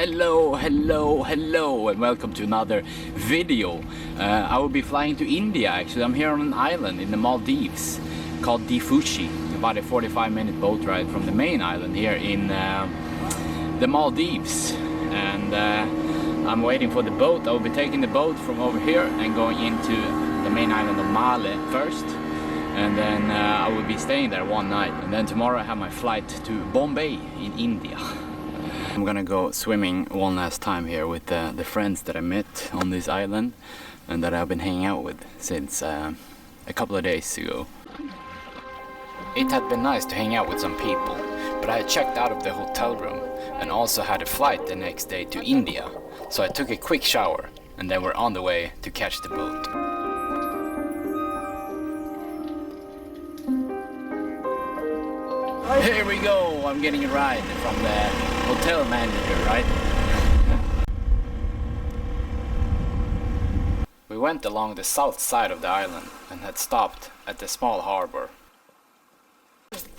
Hello, and welcome to another video. I will be flying to India. Actually, I'm here on an island in the Maldives called Fuji, about a 45-minute boat ride from the main island here in the Maldives. And I'm waiting for the boat. I will be taking the boat from over here and going into the main island of Malé first. And then I will be staying there one night. And then tomorrow I have my flight to Mumbai in India. I'm gonna go swimming one last time here with the friends that I met on this island and that I've been hanging out with since a couple of days ago. It had been nice to hang out with some people, but I had checked out of the hotel room and also had a flight the next day to India. So I took a quick shower and then we're on the way to catch the boat. Here we go, I'm getting a ride from the hotel manager, right? We went along the south side of the island and had stopped at the small harbor.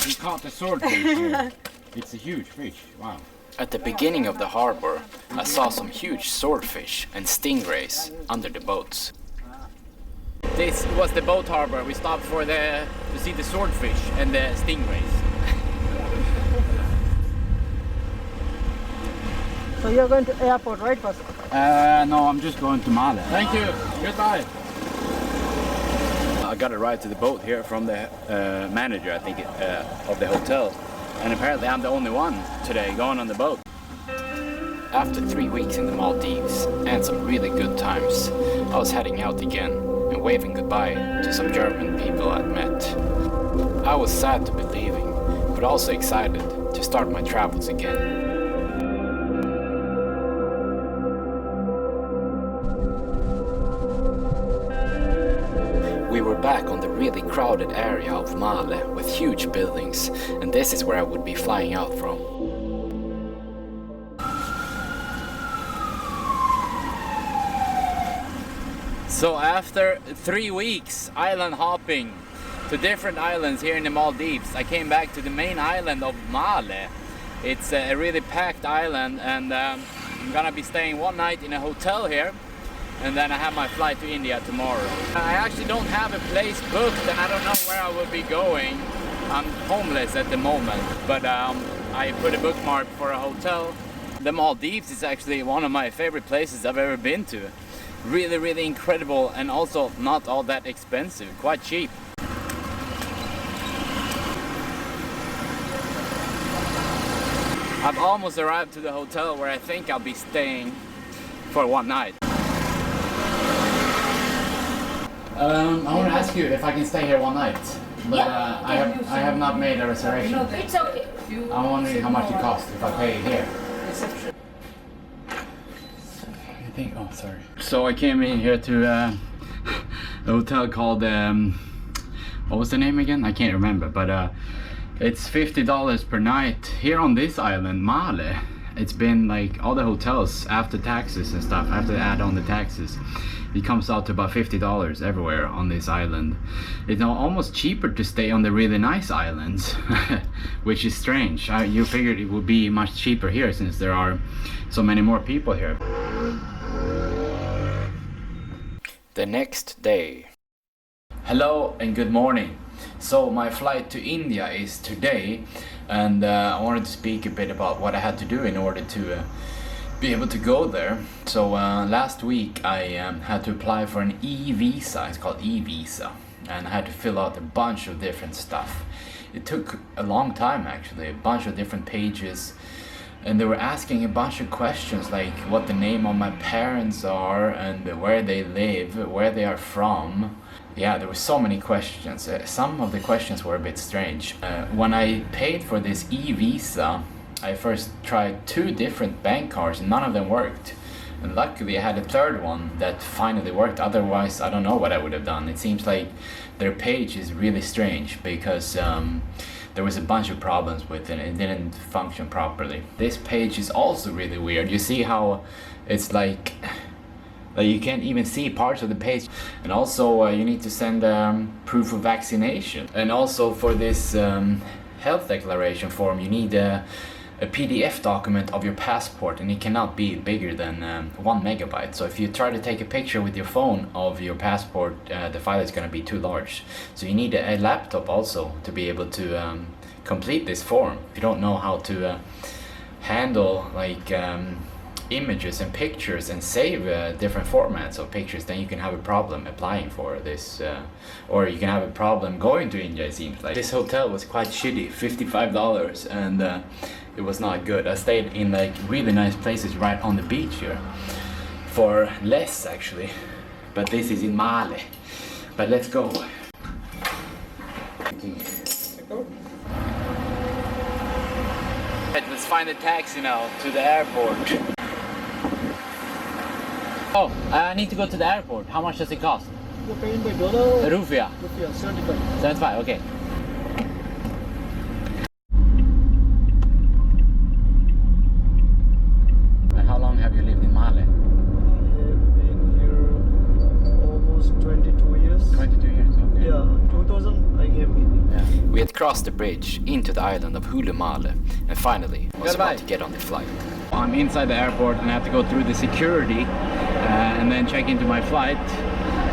We caught a swordfish here. It's a huge fish, wow. At the beginning of the harbor, I saw some huge swordfish and stingrays under the boats. This was the boat harbor. We stopped to see the swordfish and the stingrays. So you're going to airport, right, first? No, I'm just going to Malé. Thank you. Goodbye. I got a ride to the boat here from the manager, I think, of the hotel. And apparently I'm the only one today going on the boat. After 3 weeks in the Maldives and some really good times, I was heading out again and waving goodbye to some German people I'd met. I was sad to be leaving, but also excited to start my travels again. We were back on the really crowded area of Malé with huge buildings, and this is where I would be flying out from. So after 3 weeks island hopping to different islands here in the Maldives, I came back to the main island of Malé. It's a really packed island, and I'm gonna be staying one night in a hotel here. And then I have my flight to India tomorrow. I actually don't have a place booked and I don't know where I will be going. I'm homeless at the moment, but I put a bookmark for a hotel. The Maldives is actually one of my favorite places I've ever been to. Really incredible, and also not all that expensive, quite cheap. I've almost arrived to the hotel where I think I'll be staying for one night. I want to ask you if I can stay here one night, but I have not made a reservation. It's okay. I'm wondering how much it costs if I pay here. I think. Oh, sorry. So I came in here to a hotel called what was the name again? I can't remember, but it's $50 per night here on this island, Malé. It's been like all the hotels after taxes and stuff, after they add on the taxes, it comes out to about $50 everywhere on this island. It's now almost cheaper to stay on the really nice islands, which is strange. You figured it would be much cheaper here since there are so many more people here. The next day. Hello and good morning. So my flight to India is today, and I wanted to speak a bit about what I had to do in order to be able to go there. So last week I had to apply for an e-visa. It's called e-visa, and I had to fill out a bunch of different stuff. It took a long time, actually, a bunch of different pages, and they were asking a bunch of questions like what the name of my parents are and where they live, where they are from. Yeah, there were so many questions. Some of the questions were a bit strange. When I paid for this e-visa, I first tried 2 different bank cards and none of them worked. And luckily I had a third one that finally worked. Otherwise, I don't know what I would have done. It seems like their page is really strange because there was a bunch of problems with it. It didn't function properly. This page is also really weird. You see how it's like you can't even see parts of the page. And also you need to send proof of vaccination. And also for this health declaration form you need a a PDF document of your passport, and it cannot be bigger than 1 megabyte. So if you try to take a picture with your phone of your passport, the file is going to be too large. So you need a laptop also to be able to complete this form. If you don't know how to handle like images and pictures and save different formats of pictures, then you can have a problem applying for this, or you can have a problem going to India, it seems like. This hotel was quite shitty, $55, and it was not good. I stayed in like really nice places right on the beach here for less actually, but this is in Male. But let's go. Let's find a taxi now to the airport. Oh, I need to go to the airport. How much does it cost? You're paying by dollar? Rupia. Rupia, 75. 75, okay. And how long have you lived in Male? I have been here almost 22 years. 22 years, okay. Yeah, 2000 I came in. Yeah. We had crossed the bridge into the island of Male, and finally was about to get on the flight. I'm inside the airport and I have to go through the security and then check into my flight,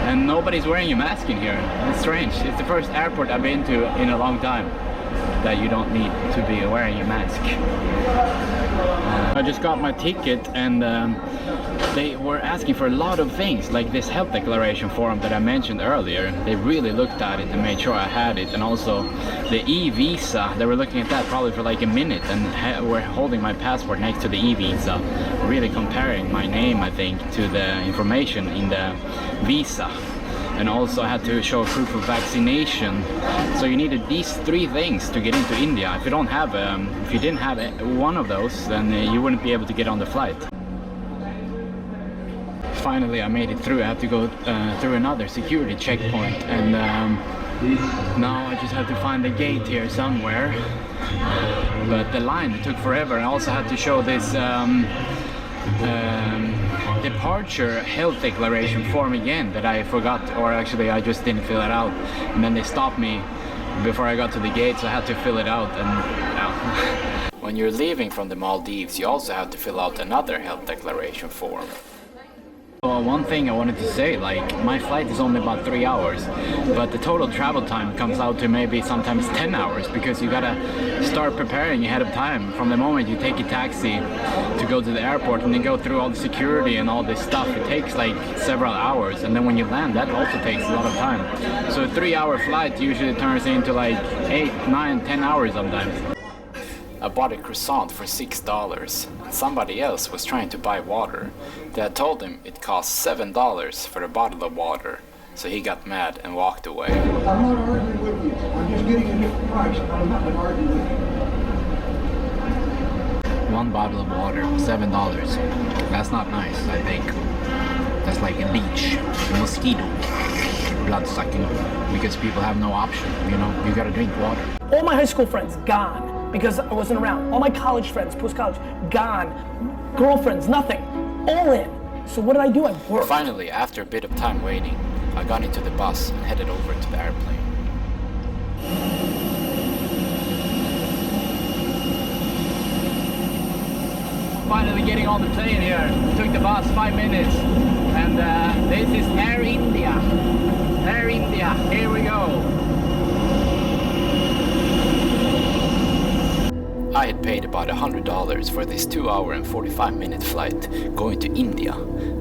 and nobody's wearing a mask in here. It's strange. It's the first airport I've been to in a long time that you don't need to be wearing a mask. I just got my ticket, and they were asking for a lot of things, like this health declaration form that I mentioned earlier. They really looked at it and made sure I had it, and also the e-visa. They were looking at that probably for like a minute, and were holding my passport next to the e-visa, really comparing my name, I think, to the information in the visa. And also I had to show proof of vaccination. So you needed these 3 things to get into India. If you don't have, if you didn't have one of those, then you wouldn't be able to get on the flight. Finally, I made it through. I have to go through another security checkpoint, and now I just have to find the gate here somewhere. But the line took forever. I also had to show this departure health declaration form again that I forgot, or actually I just didn't fill it out, and then they stopped me before I got to the gate, so I had to fill it out. And when you're leaving from the Maldives, you also have to fill out another health declaration form. Well, one thing I wanted to say, like, my flight is only about 3 hours, but the total travel time comes out to maybe sometimes 10 hours, because you gotta start preparing ahead of time from the moment you take a taxi to go to the airport, and then go through all the security and all this stuff. It takes like several hours, and then when you land, that also takes a lot of time. So a 3-hour flight usually turns into like 8, 9, 10 hours sometimes. I bought a croissant for $6. Somebody else was trying to buy water. They had told him it cost $7 for a bottle of water, so he got mad and walked away. I'm not arguing with you. I'm just getting a different price. I'm not going to argue with you. One bottle of water, $7. That's not nice, I think. That's like a leech, a mosquito, blood sucking, because people have no option, you know, you gotta drink water. All my high school friends, gone, because I wasn't around. All my college friends, post-college, gone. Girlfriends, nothing, all in. So what did I do? I worked. Finally, after a bit of time waiting, I got into the bus and headed over to the airplane. Finally getting on the plane here. Took the bus 5 minutes, and this is Air India. Air India, here we go. I had paid about $100 for this 2-hour and 45-minute flight going to India,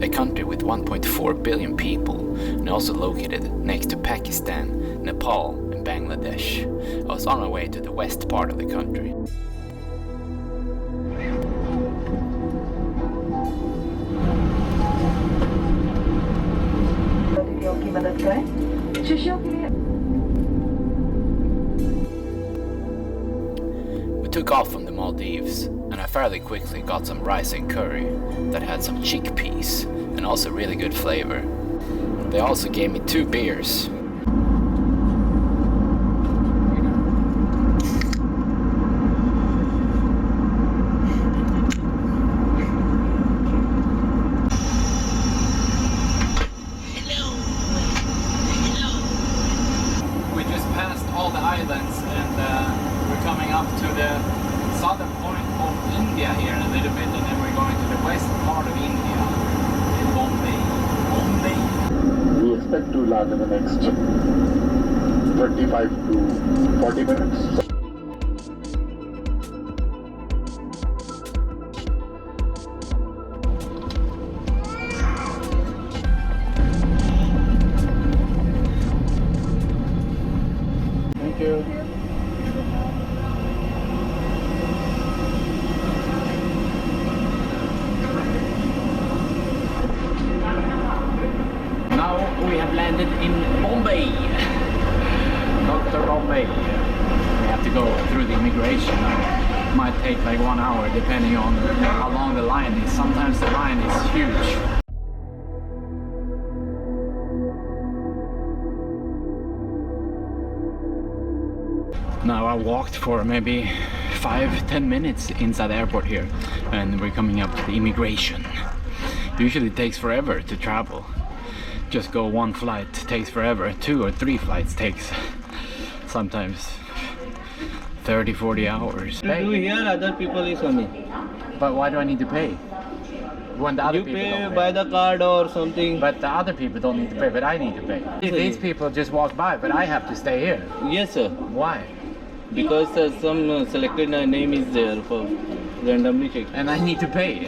a country with 1.4 billion people, and also located next to Pakistan, Nepal, and Bangladesh. I was on my way to the west part of the country. We took off from the Maldives, and I fairly quickly got some rice and curry that had some chickpeas and also really good flavor. They also gave me 2 beers. We just passed all the islands, and we're coming up to the southern point of expect to land in the next 35 to 40 minutes. Thank you. Now we have landed in Mumbai. Dr. Mumbai. We have to go through the immigration now. Might take like 1 hour depending on how long the line is. Sometimes the line is huge. Now I walked for maybe 5-10 minutes inside the airport here, and we're coming up to the immigration. Usually it takes forever to travel. Just go one flight takes forever. 2 or 3 flights takes sometimes 30-40 hours. To do here, other people is only. But why do I need to pay? When the other You people pay don't by the card or something. But the other people don't need to pay, but I need to pay. These people just walk by, but I have to stay here. Yes, sir. Why? Because some selected name is there for randomly check. And I need to pay.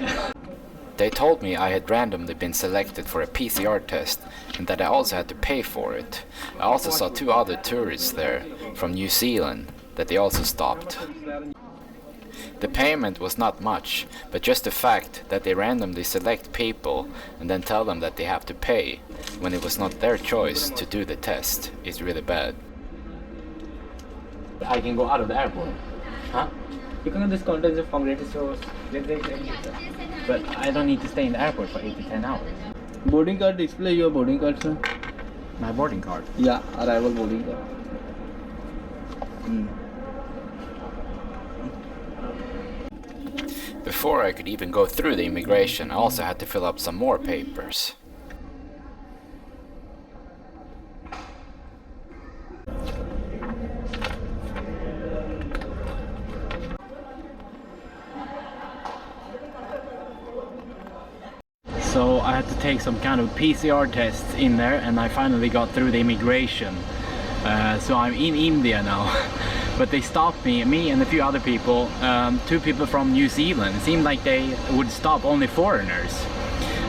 They told me I had randomly been selected for a PCR test and that I also had to pay for it. I also saw 2 other tourists there from New Zealand that they also stopped. The payment was not much, but just the fact that they randomly select people and then tell them that they have to pay when it was not their choice to do the test is really bad. I can go out of the airport. Huh? You can this content of congratulations. So But I don't need to stay in the airport for 8 to 10 hours. boarding card display your boarding card, sir. My boarding card. Yeah, arrival boarding card. Before I could even go through the immigration, I also had to fill up some more papers. So I had to take some kind of PCR tests in there, and I finally got through the immigration. So I'm in India now. But they stopped me and a few other people, 2 people from New Zealand. It seemed like they would stop only foreigners.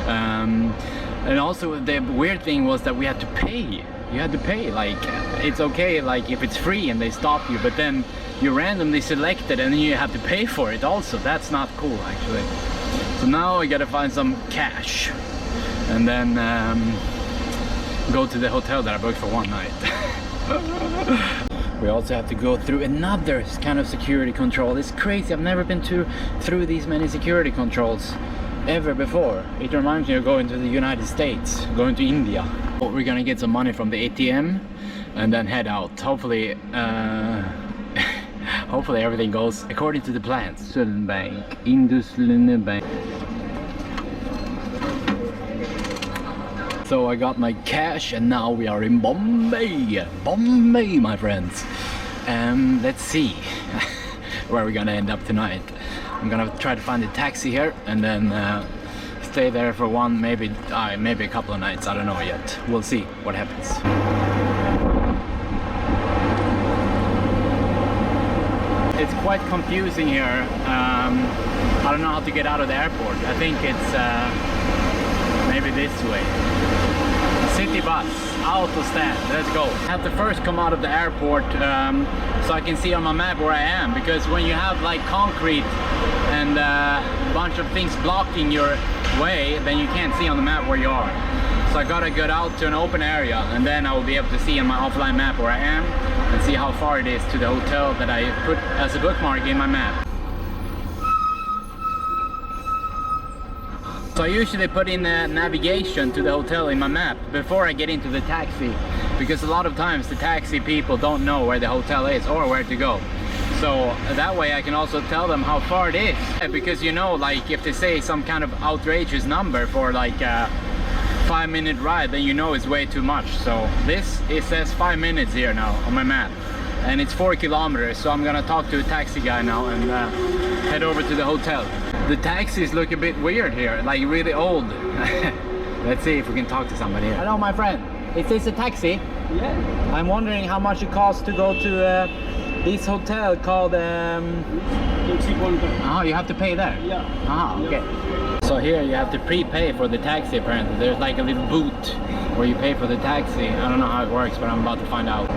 And also the weird thing was that we had to pay. You had to pay, like, it's okay like if it's free and they stop you, but then you're randomly selected and then you have to pay for it also. That's not cool actually. So now I gotta find some cash and then go to the hotel that I booked for 1 night. We also have to go through another kind of security control. It's crazy, I've never been through these many security controls ever before. It reminds me of going to the United States, going to India. We're gonna get some money from the ATM and then head out. Hopefully, hopefully everything goes according to the plans. Bank, Bank. So I got my cash and now we are in Bombay. Bombay, my friends. Let's see where we're gonna end up tonight. I'm gonna try to find a taxi here and then stay there for maybe a couple of nights. I don't know yet. We'll see what happens. It's quite confusing here. I don't know how to get out of the airport. I think it's maybe this way. City bus, auto stand, let's go. I have to first come out of the airport so I can see on my map where I am, because when you have like concrete and a bunch of things blocking your way, then you can't see on the map where you are. So I gotta get out to an open area and then I will be able to see on my offline map where I am and see how far it is to the hotel that I put as a bookmark in my map. So I usually put in the navigation to the hotel in my map before I get into the taxi, because a lot of times the taxi people don't know where the hotel is or where to go. So that way I can also tell them how far it is, because you know, like if they say some kind of outrageous number for like a 5-minute ride, then you know it's way too much. So it says 5 minutes here now on my map and it's 4 kilometers. So I'm gonna talk to a taxi guy now and head over to the hotel. The taxis look a bit weird here, like really old. Let's see if we can talk to somebody here. Hello, my friend. Is this a taxi? Yeah. I'm wondering how much it costs to go to this hotel called... Taxi counter. Oh, you have to pay there? Yeah. Ah, okay. So here you have to prepay for the taxi apparently. There's like a little booth where you pay for the taxi. I don't know how it works, but I'm about to find out.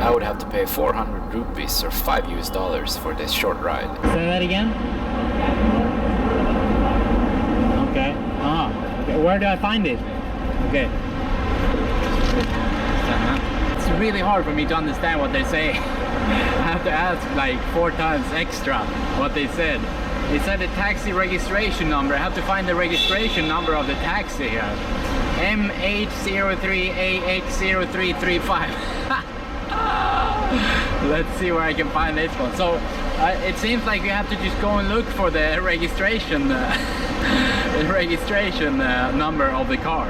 I would have to pay 400 rupees or $5 for this short ride. Say that again? Okay. Ah, okay. Where do I find it? Okay. It's really hard for me to understand what they say. I have to ask like 4 times extra what they said. They said the taxi registration number. I have to find the registration number of the taxi here. MH03AH0335. Let's see where I can find this one. So it seems like you have to just go and look for the registration number of the car.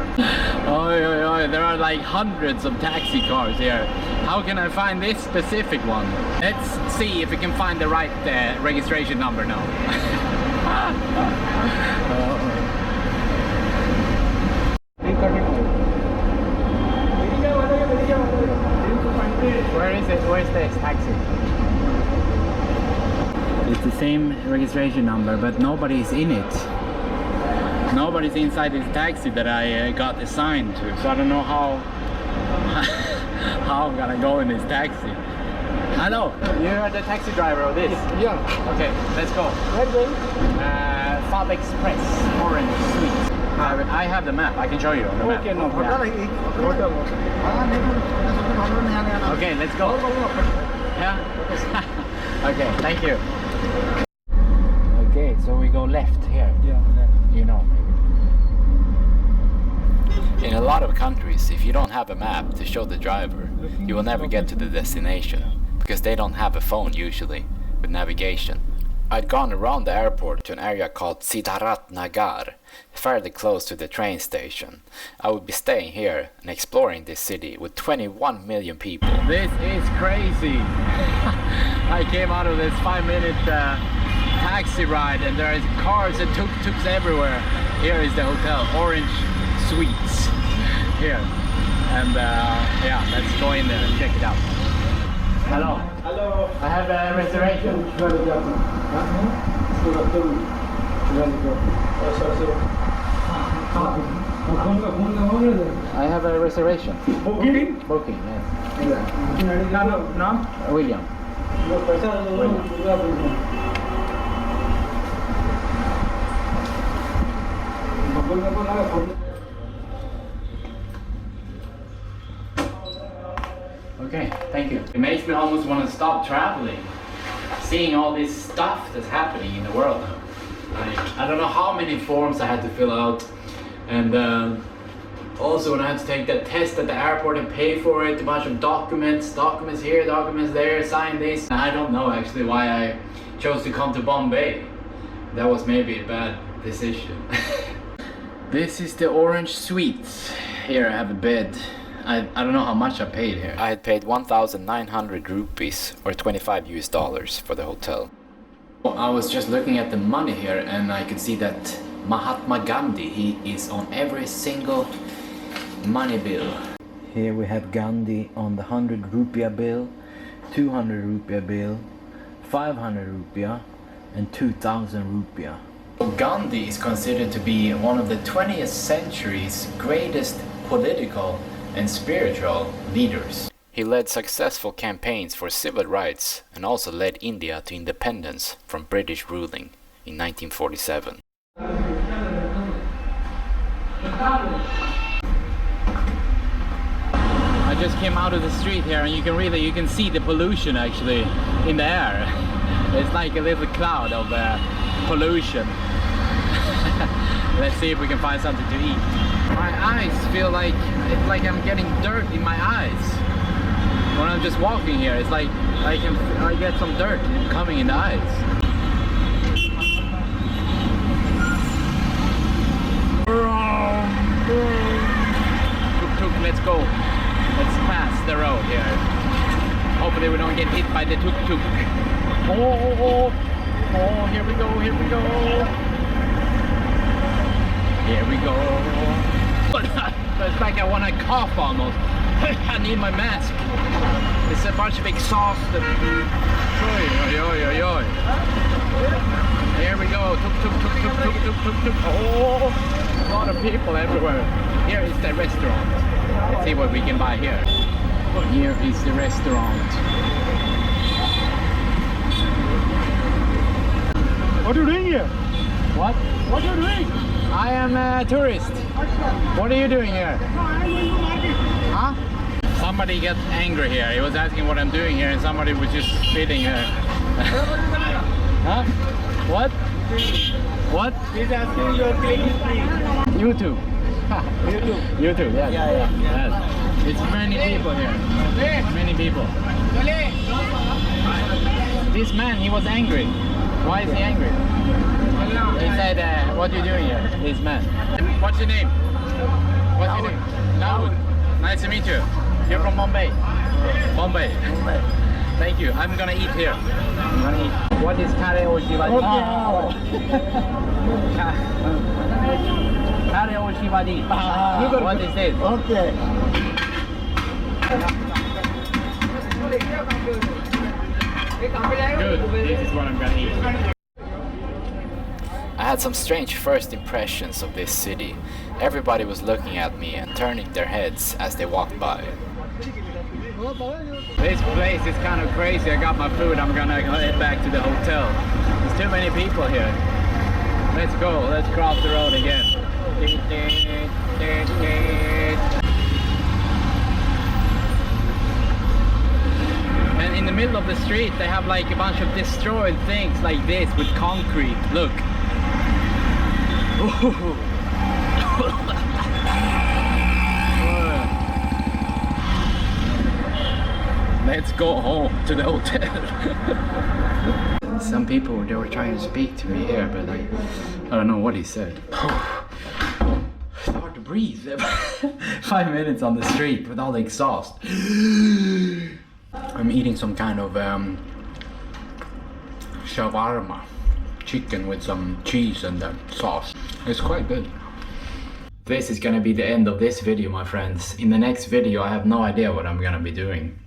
There are like hundreds of taxi cars here. How can I find this specific one? Let's see if we can find the right registration number now. Where is it? Where's this taxi? It's the same registration number, but nobody's in it. Nobody's inside this taxi that I got assigned to, so I don't know how I'm gonna go in this taxi. Hello, you are the taxi driver of this? Yeah. Okay, let's go. Where going? Fab Express, Orange Suite. I have the map, I can show you on the map. Okay, no Yeah. problem. Okay, let's go. Yeah? Okay, thank you. Okay, so we go left here. Yeah. You know. In a lot of countries, if you don't have a map to show the driver, you will never get to the destination, because they don't have a phone usually with navigation. I'd gone around the airport to an area called Nagar, fairly close to the train station. I would be staying here and exploring this city with 21 million people. This is crazy! I came out of this 5-minute taxi ride and there is cars and tuk-tuks everywhere. Here is the hotel, Orange Suites, here. And yeah, let's go in there and check it out. Hello. Hello. I have a reservation. I have a reservation. Booking? Booking, yes. No? William. Okay, thank you. It makes me almost want to stop traveling, seeing all this stuff that's happening in the world now. I don't know how many forms I had to fill out, and also when I had to take that test at the airport and pay for it, a bunch of documents here, documents there, sign this. I don't know actually why I chose to come to Bombay. That was maybe a bad decision. This is the Orange Suites. Here I have a bed. I don't know how much I paid here. I had paid 1,900 rupees or $25 for the hotel. I was just looking at the money here and I could see that Mahatma Gandhi, he is on every single money bill. Here we have Gandhi on the 100 rupiah bill, 200 rupiah bill, 500 rupiah and 2,000 rupiah. Gandhi is considered to be one of the 20th century's greatest political and spiritual leaders. He led successful campaigns for civil rights and also led India to independence from British ruling in 1947. I just came out of the street here and you can see the pollution actually in the air. It's like a little cloud of pollution. Let's see if we can find something to eat. My eyes feel like it's like I'm getting dirt in my eyes. When I'm just walking here, it's like I get some dirt coming in the eyes. Tuk-tuk, let's go. Let's pass the road here. Hopefully we don't get hit by the tuk-tuk. Oh, here we go, here we go. Here we go. It's like I want to cough almost. I need my mask. It's a bunch of exhaust. Oi, oi, oi, oi. Here we go. Tuk, tuk, tuk, tuk, tuk, tuk, tuk, tuk. Oh, a lot of people everywhere. Here is the restaurant. Let's see what we can buy here. Here is the restaurant. What are you doing here? What? What are you doing? I am a tourist. What are you doing here? Huh? Somebody got angry here. He was asking what I'm doing here and somebody was just spitting here. Huh? What? What? He's asking your claim, please. YouTube. YouTube. YouTube, yes. Yeah. Yes. It's many people here. Many people. This man, he was angry. Why is he angry? He said, what are you doing here? This man. What's your name? What's your name? Daud. Nice to meet you. You're from Mumbai. Mumbai. Thank you. I'm gonna eat here. I'm gonna eat. What is kare oshivadi? Kare oshivadi. What is this? Okay. Good. This is what I'm gonna eat. I had some strange first impressions of this city. Everybody was looking at me and turning their heads as they walked by. This place is kind of crazy. I got my food. I'm gonna head back to the hotel. There's too many people here. Let's go. Let's cross the road again. And in the middle of the street they have like a bunch of destroyed things like this with concrete. Look. Let's go home to the hotel. Some people, they were trying to speak to me here, but I don't know what he said. It's hard to breathe. 5 minutes on the street with all the exhaust. I'm eating some kind of shawarma, chicken with some cheese and sauce. It's quite good. This is gonna be the end of this video, my friends. In the next video I have no idea what I'm gonna be doing.